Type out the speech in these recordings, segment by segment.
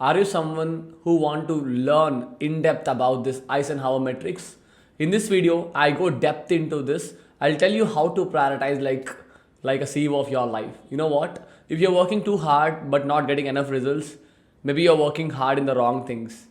Are you someone who want to learn in depth about this Eisenhower metrics? In this video, I go depth into this. I'll tell you how to prioritize like a CEO of your life. You know what? If you're working too hard but not getting enough results, maybe you're working hard in the wrong things.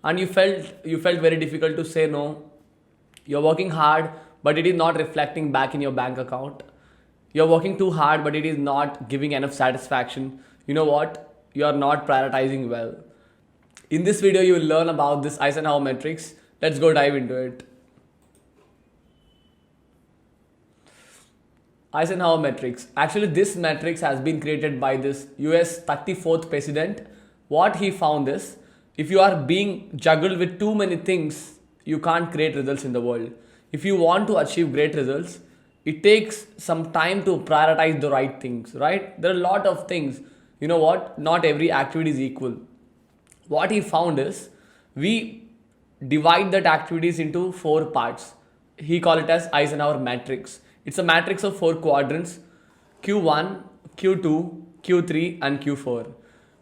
And you felt very difficult to say no. You're working hard, but it is not reflecting back in your bank account. You're working too hard, but it is not giving enough satisfaction. You know what? You are not prioritizing well. In this video, you will learn about this Eisenhower metrics. Let's go dive into it. Eisenhower metrics. Actually, this matrix has been created by this US 34th president. What he found is if you are being juggled with too many things, you can't create results in the world. If you want to achieve great results, it takes some time to prioritize the right things, right? There are a lot of things. You know what? Not every activity is equal. What he found is we divide that activities into four parts. He called it as Eisenhower matrix. It's a matrix of four quadrants: Q1, Q2, Q3, and Q4.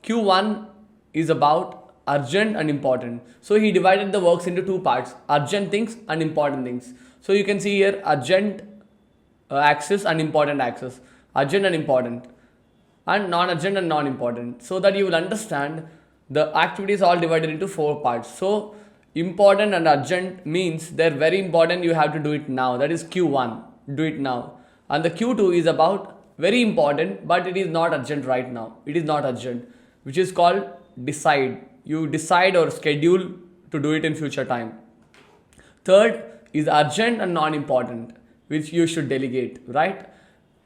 Q1 is about urgent and important. So he divided the works into two parts: urgent things and important things. So you can see here urgent axis and important axis, urgent and important, and non-urgent and non-important, so that you will understand the activities all divided into four parts. So important and urgent means they're very important, you have to do it now. That is Q1, do it now. And the Q2 is about very important, but it is not urgent right now. It is not urgent, which is called decide. You decide or schedule to do it in future time. Third is urgent and non-important, which you should delegate, right?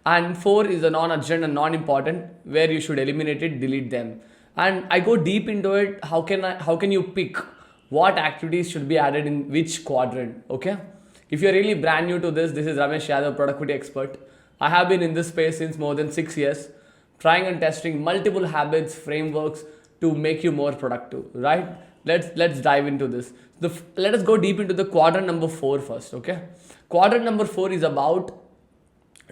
And four is the non-urgent and non-important, where you should eliminate it, delete them. And I go deep into it. How can you pick what activities should be added in which quadrant? Okay. If you're really brand new to this is Ramesh Yadav, productivity expert. I have been in this space since more than 6 years, trying and testing multiple habits, frameworks to make you more productive, right? Let's dive into this. Let us go deep into the quadrant number 4 first, okay? Quadrant number 4 is about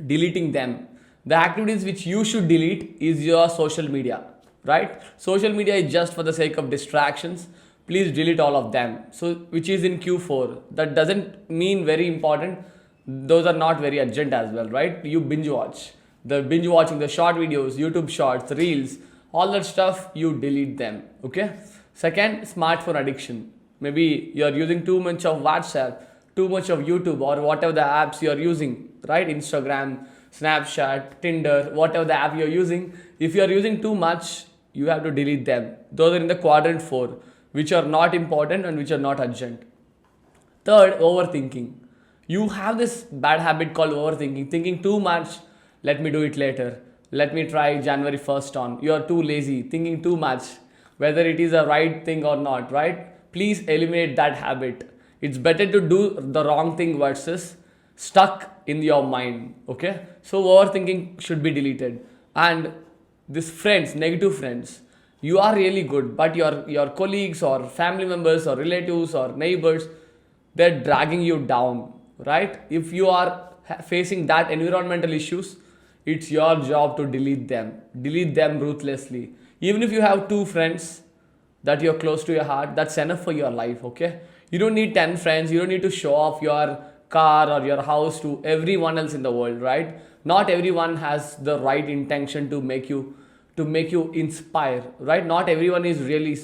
deleting them. The activities which you should delete is your social media, right? Social media is just for the sake of distractions. Please delete all of them. So which is in Q4. That doesn't mean very important. Those are not very urgent as well, right? You binge watch. The binge watching, the short videos, YouTube shorts, reels, all that stuff, you delete them, okay? Second, smartphone addiction. Maybe you're using too much of WhatsApp, too much of YouTube, or whatever the apps you're using, right? Instagram, Snapchat, Tinder, whatever the app you're using. If you're using too much, you have to delete them. Those are in the quadrant 4, which are not important and which are not urgent. Third, overthinking. You have this bad habit called overthinking, thinking too much. Let me do it later. Let me try January 1st on. You are too lazy, thinking too much, whether it is a right thing or not, right? Please eliminate that habit. It's better to do the wrong thing versus stuck in your mind, okay? So overthinking should be deleted. And this friends, negative friends, you are really good, but your colleagues or family members or relatives or neighbors, they're dragging you down, right? If you are facing that environmental issues, it's your job to delete them ruthlessly. Even if you have 2 friends that you're close to your heart, that's enough for your life, okay? You don't need 10 friends. You don't need to show off your car or your house to everyone else in the world, right? Not everyone has the right intention to make you inspire, right? Not everyone is really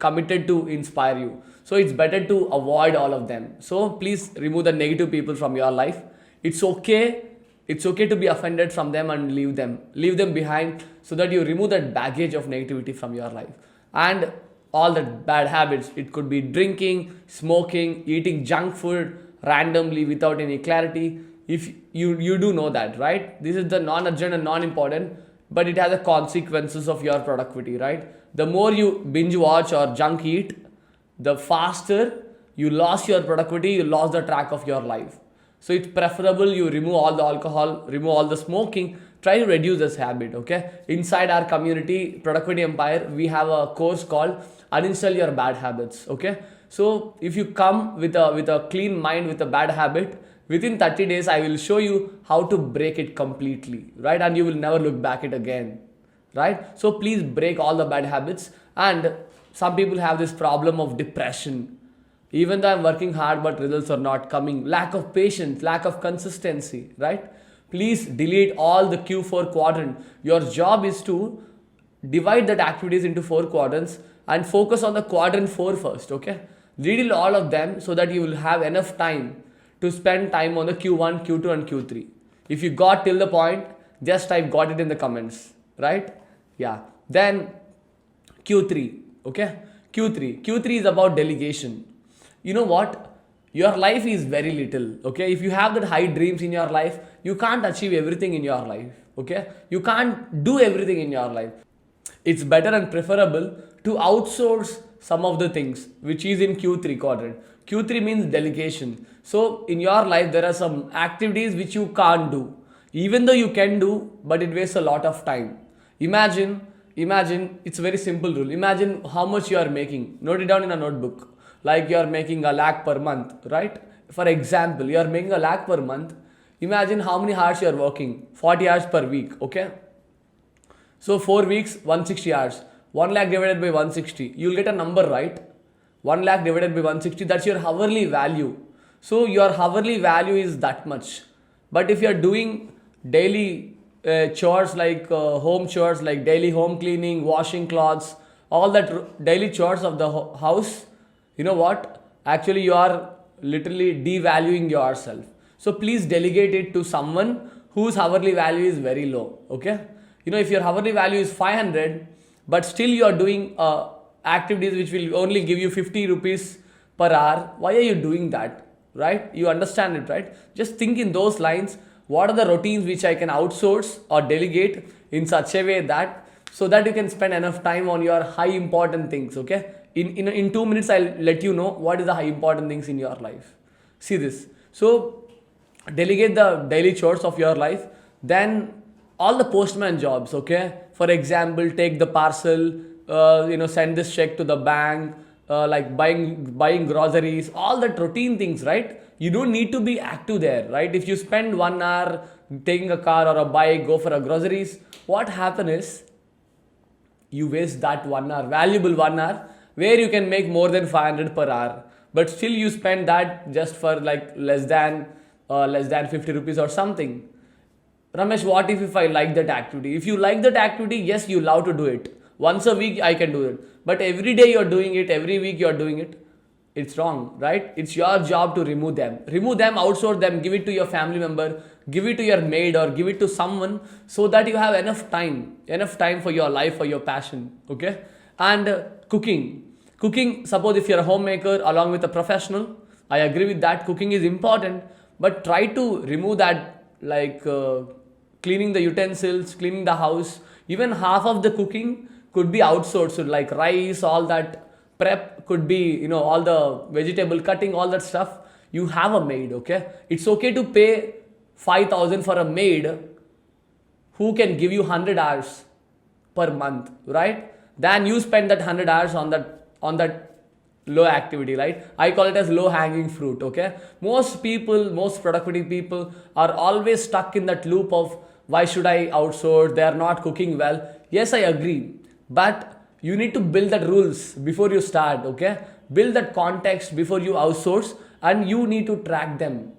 committed to inspire you. So it's better to avoid all of them. So please remove the negative people from your life. It's okay. It's okay to be offended from them and leave them behind, so that you remove that baggage of negativity from your life. And all the bad habits, it could be drinking, smoking, eating junk food randomly without any clarity. If you do know that, right? This is the non-urgent and non-important, but it has the consequences of your productivity, right? The more you binge watch or junk eat, the faster you lost your productivity, you lost the track of your life. So it's preferable you remove all the alcohol, remove all the smoking, try to reduce this habit, okay? Inside our community, Productivity Empire, we have a course called Uninstall Your Bad Habits, okay? So if you come with a clean mind with a bad habit, within 30 days, I will show you how to break it completely, right? And you will never look back it again, right? So please break all the bad habits. And some people have this problem of depression. Even though I'm working hard, but results are not coming. Lack of patience, lack of consistency, right? Please delete all the Q4 quadrant. Your job is to divide that activities into 4 quadrants and focus on the quadrant 4 first, okay? Read all of them so that you will have enough time to spend time on the Q1, Q2 and Q3. If you got till the point, just type got it in the comments, right? Yeah. Then Q3, okay? Q3 is about delegation. You know what? Your life is very little, okay? If you have that high dreams in your life, you can't achieve everything in your life, okay? You can't do everything in your life. It's better and preferable to outsource some of the things, which is in Q3 quadrant. Q3 means delegation. So in your life, there are some activities which you can't do, even though you can do, but it wastes a lot of time. Imagine, it's a very simple rule. Imagine how much you are making. Note it down in a notebook. Like you are making a lakh per month, right? For example, you are making a lakh per month. Imagine how many hours you are working. 40 hours per week, okay? So 4 weeks, 160 hours. 1 lakh divided by 160. You'll get a number, right? 1 lakh divided by 160, that's your hourly value. So your hourly value is that much. But if you are doing daily chores like home chores, like daily home cleaning, washing clothes, all that daily chores of the house, you know what? Actually, you are literally devaluing yourself. So please delegate it to someone whose hourly value is very low, okay? You know, if your hourly value is 500, but still you are doing activities which will only give you 50 rupees per hour, why are you doing that, right? You understand it, right? Just think in those lines. What are the routines which I can outsource or delegate in such a way that so that you can spend enough time on your high important things, okay? In 2 minutes, I'll let you know what is the high important things in your life. See this. So delegate the daily chores of your life. Then all the postman jobs, okay? For example, take the parcel, send this check to the bank, like buying groceries, all that routine things, right? You don't need to be active there, right? If you spend 1 hour taking a car or a bike, go for a groceries, what happens is you waste that 1 hour, valuable 1 hour, where you can make more than 500 per hour, but still you spend that just for like less than 50 rupees or something. Ramesh, what if I like that activity? If you like that activity, yes, you love to do it. Once a week, I can do it. But every day you're doing it, every week you're doing it, it's wrong, right? It's your job to remove them. Remove them, outsource them, give it to your family member, give it to your maid or give it to someone so that you have enough time for your life, for your passion, okay? And cooking, suppose if you're a homemaker along with a professional, I agree with that. Cooking is important, but try to remove that, like cleaning the utensils, cleaning the house. Even half of the cooking could be outsourced, like rice, all that prep could be, all the vegetable cutting, all that stuff. You have a maid, okay? It's okay to pay 5,000 for a maid who can give you 100 hours per month, right? Then you spend that 100 hours on that low activity, right? I call it as low hanging fruit, okay? Most productive people are always stuck in that loop of why should I outsource? They are not cooking well. Yes, I agree. But you need to build that rules before you start, okay? Build that context before you outsource and you need to track them,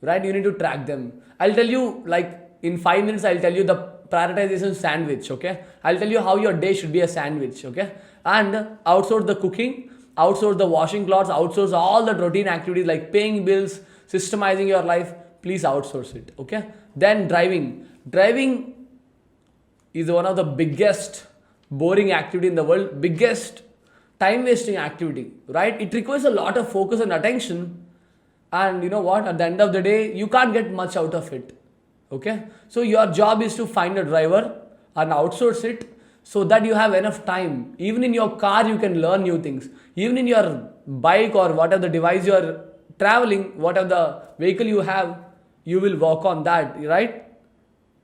right? You need to track them. I'll tell you, like in 5 minutes, I'll tell you the prioritization sandwich, okay? I'll tell you how your day should be a sandwich, okay? And outsource the cooking, outsource the washing clothes, outsource all the routine activities like paying bills, systemizing your life. Please outsource it, okay? Then driving is one of the biggest boring activity in the world, biggest time wasting activity, right? It requires a lot of focus and attention, and you know what, at the end of the day you can't get much out of it, okay? So your job is to find a driver and outsource it so that you have enough time. Even in your car you can learn new things. Even in your bike or whatever the device you are traveling, whatever the vehicle you have, you will work on that, right?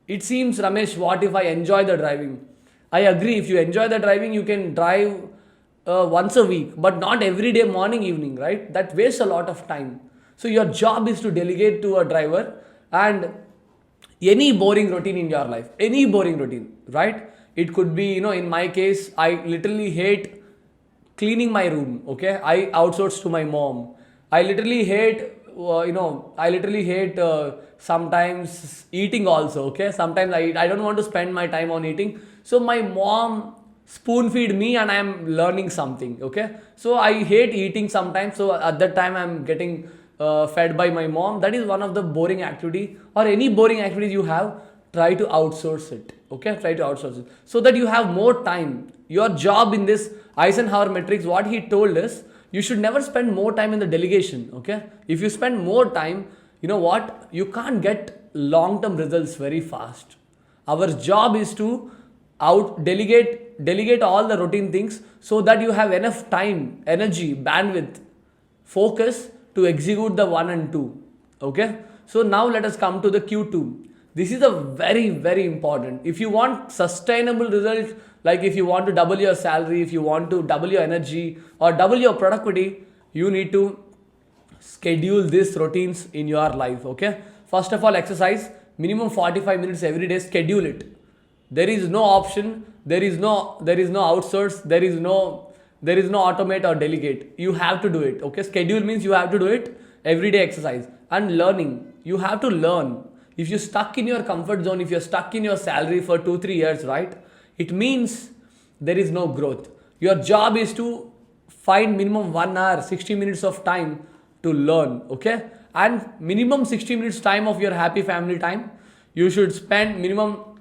It seems, Ramesh, what if I enjoy the driving? I agree. If you enjoy the driving, you can drive once a week, but not every day, morning, evening, right? That wastes a lot of time. So your job is to delegate to a driver, and any boring routine in your life, any boring routine, right? It could be, in my case, I literally hate cleaning my room. Okay, I outsource to my mom. I literally hate, sometimes eating also. Okay, sometimes I don't want to spend my time on eating, so my mom spoon feed me and I'm learning something. Okay, so I hate eating sometimes, so at that time I'm getting fed by my mom. That is one of the boring activity, or any boring activity you have, try to outsource it. Okay, try to outsource it so that you have more time. Your job in this Eisenhower Metrics, what he told is, you should never spend more time in the delegation. Okay, if you spend more time, you know what, you can't get long term results very fast. Our job is to out delegate all the routine things, so that you have enough time, energy, bandwidth, focus to execute the 1 and 2. Okay, so now let us come to the Q2. This is a very, very important. If you want sustainable results, like if you want to double your salary, if you want to double your energy or double your productivity, you need to schedule these routines in your life. Okay, first of all, exercise minimum 45 minutes every day. Schedule it. There is no option, there is no outsource, there is no automate or delegate. You have to do it. Okay, schedule means you have to do it. Everyday exercise. And learning, you have to learn. If you're stuck in your comfort zone, if you're stuck in your salary for 2-3 years, right, it means there is no growth. Your job is to find minimum 1 hour 60 minutes of time to learn. Okay, and minimum 60 minutes time of your happy family time. You should spend minimum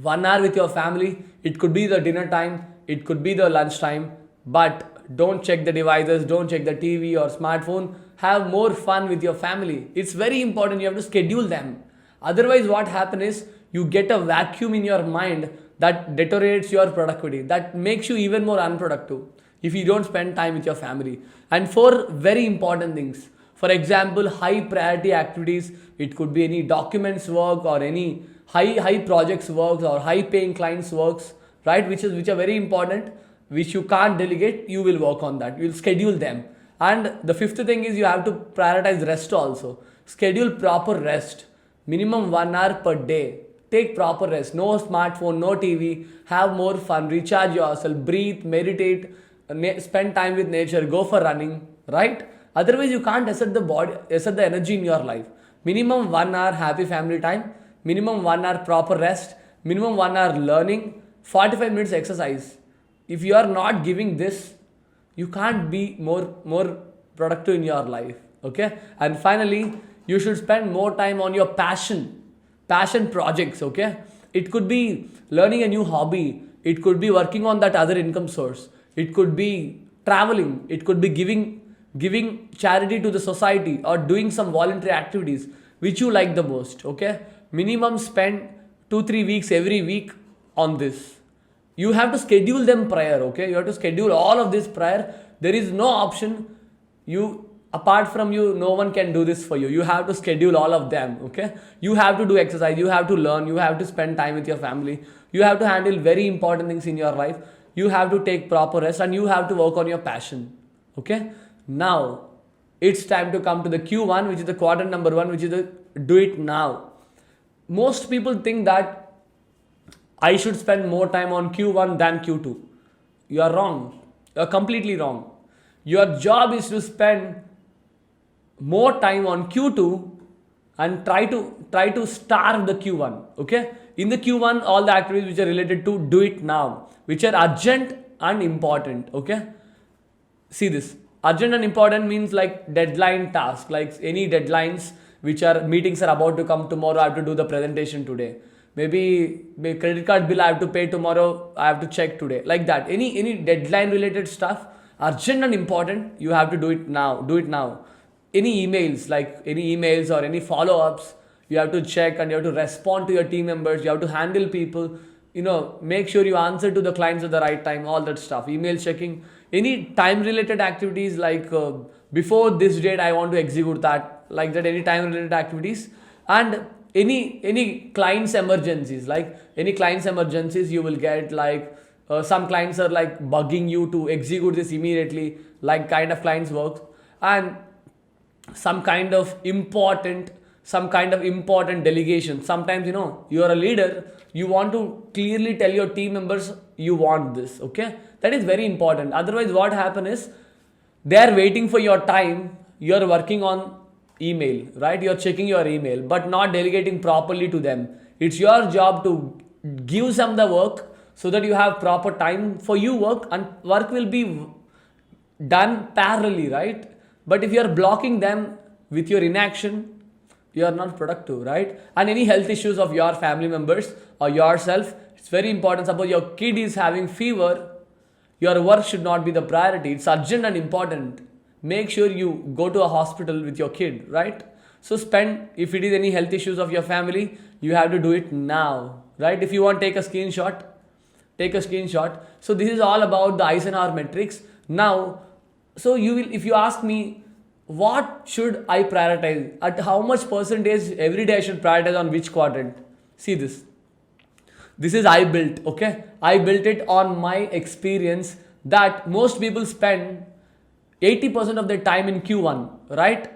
1 hour with your family. It could be the dinner time, it could be the lunch time, but don't check the devices, don't check the TV or smartphone. Have more fun with your family. It's very important. You have to schedule them. Otherwise, what happens is, you get a vacuum in your mind that deteriorates your productivity, that makes you even more unproductive if you don't spend time with your family. And for very important things, for example, high priority activities, it could be any documents work or any high projects works or high paying clients works, right, which are very important, which you can't delegate. You will work on that, you will schedule them. And the fifth thing is, you have to prioritize rest also. Schedule proper rest, minimum 1 hour per day. Take proper rest, no smartphone, no TV. Have more fun, recharge yourself, breathe, meditate, spend time with nature, go for running, right? Otherwise, you can't assert the energy in your life. Minimum 1 hour happy family time, minimum 1 hour proper rest, minimum 1 hour learning, 45 minutes exercise. If you are not giving this, you can't be more productive in your life. Okay, and finally, you should spend more time on your passion projects. Okay, it could be learning a new hobby, it could be working on that other income source, it could be traveling, it could be giving charity to the society, or doing some voluntary activities which you like the most. Okay, minimum spend 2-3 weeks every week on this. You have to schedule them prior. Okay, you have to schedule all of this prior. There is no option, apart from you, no one can do this for you. You have to schedule all of them. Okay, you have to do exercise, you have to learn, you have to spend time with your family, you have to handle very important things in your life, you have to take proper rest, and you have to work on your passion. Okay, now it's time to come to the Q1, which is the quadrant number 1, which is the do it now. Most people think that I should spend more time on Q1 than Q2. You are wrong. You are completely wrong. Your job is to spend more time on Q2 and try to starve the Q1. Okay? In the Q1, all the activities which are related to do it now, which are urgent and important. Okay? See this. Urgent and important means like deadline task, like any deadlines which are meetings are about to come tomorrow. I have to do the presentation today. Maybe credit card bill I have to pay tomorrow, I have to check today, like that. Any deadline related stuff, urgent and important, you have to do it now. Any emails or any follow-ups, you have to check, and you have to respond to your team members, you have to handle people, make sure you answer to the clients at the right time, all that stuff. Email checking, any time related activities, like before this date I want to execute that, like that. Any time related activities. And any clients emergencies, you will get, like some clients are like bugging you to execute this immediately, like kind of clients work. And some kind of important delegation. Sometimes, you are a leader, you want to clearly tell your team members you want this. Okay, that is very important. Otherwise, what happen is they are waiting for your time. You are working on email, right? You are checking your email, but not delegating properly to them. It's your job to give them the work so that you have proper time for you work, and work will be done parallelly, right? But if you are blocking them with your inaction, you are not productive, right? And any health issues of your family members or yourself, it's very important. Suppose your kid is having fever, your work should not be the priority. It's urgent and important. Make sure you go to a hospital with your kid, right? So spend, if it is any health issues of your family, you have to do it now, right? If you want to take a screenshot, take a screenshot. So this is all about the Eisenhower Metrics. Now, so you will, if you ask me, what should I prioritize? At how much percentage every day I should prioritize on which quadrant? See this. This is I built, okay? I built it on my experience that most people spend 80% of their time in Q1, right?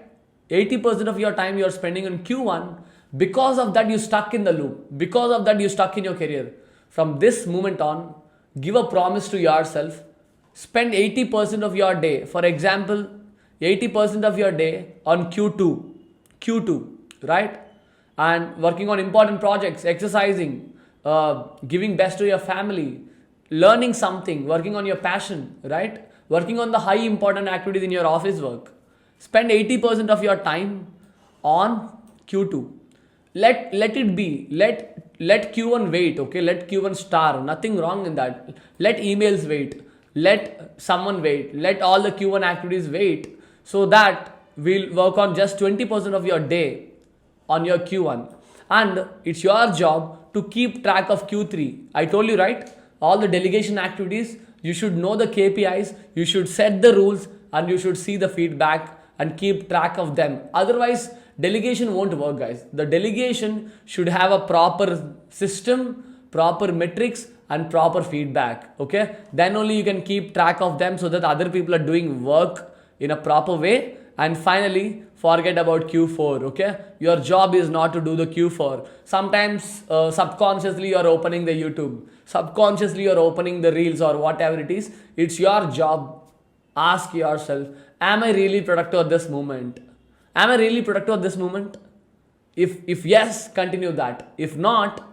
80% of your time you are spending in Q1. Because of that, you stuck in the loop. Because of that, you stuck in your career. From this moment on, give a promise to yourself. Spend 80% of your day. For example, 80% of your day on Q2, right? And working on important projects, exercising, giving best to your family, learning something, working on your passion, right? Working on the high important activities in your office work. Spend 80% of your time on Q2. Let it be. Let Q1 wait, okay? Let Q1 starve. Nothing wrong in that. Let emails wait. Let someone wait. Let all the Q1 activities wait, so that we'll work on just 20% of your day on your Q1. And it's your job to keep track of Q3. I told you, right? All the delegation activities, you should know the KPIs, you should set the rules, and you should see the feedback and keep track of them. Otherwise, delegation won't work, guys. The delegation should have a proper system, proper metrics, and proper feedback. Okay, then only you can keep track of them so that other people are doing work in a proper way. And finally, forget about Q4. Okay, your job is not to do the Q4. Sometimes subconsciously you are opening the YouTube, subconsciously you are opening the reels or whatever it is. It's your job. Ask yourself, am I really productive at this moment? Am I really productive at this moment? If yes, continue that. If not,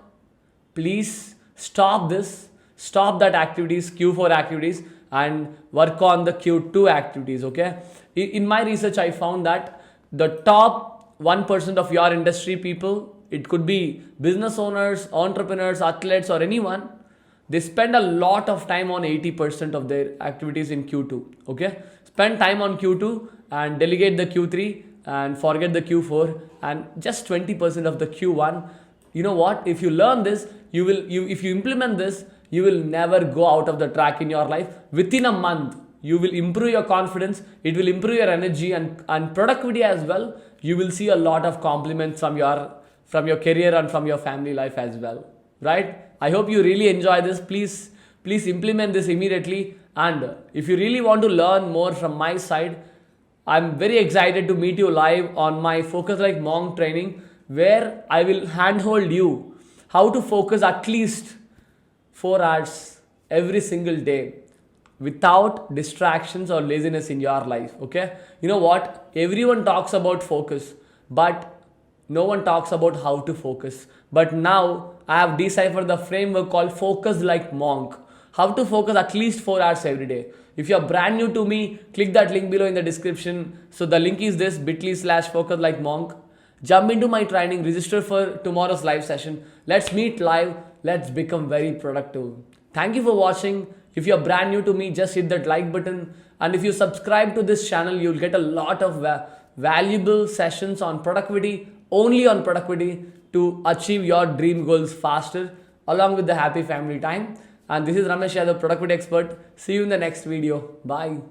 please stop this, stop that activities, Q4 activities, and work on the Q2 activities. Okay, in my research I found that the top 1% of your industry people, it could be business owners, entrepreneurs, athletes, or anyone, they spend a lot of time on 80% of their activities in Q2. Okay, spend time on Q2 and delegate the Q3 and forget the Q4 and just 20% of the Q1. You know what, if you learn this, if you implement this, you will never go out of the track in your life. Within a month, you will improve your confidence, it will improve your energy and productivity as well. You will see a lot of compliments from your career and from your family life as well, right? I hope you really enjoy this. Please implement this immediately. And if you really want to learn more from my side, I'm very excited to meet you live on my Focus Like Monk training, where I will handhold you how to focus at least 4 hours every single day without distractions or laziness in your life. Okay, you know what, everyone talks about focus, but no one talks about how to focus. But now I have deciphered the framework called Focus Like Monk, how to focus at least 4 hours every day. If you are brand new to me, click that link below in the description. So the link is this, bit.ly/focus like monk. Jump into my training, register for tomorrow's live session. Let's meet live. Let's become very productive. Thank you for watching. If you're brand new to me, just hit that like button. And if you subscribe to this channel, you'll get a lot of valuable sessions on productivity, only on productivity, to achieve your dream goals faster, along with the happy family time. And this is Ramesh Yadav, productivity expert. See you in the next video. Bye.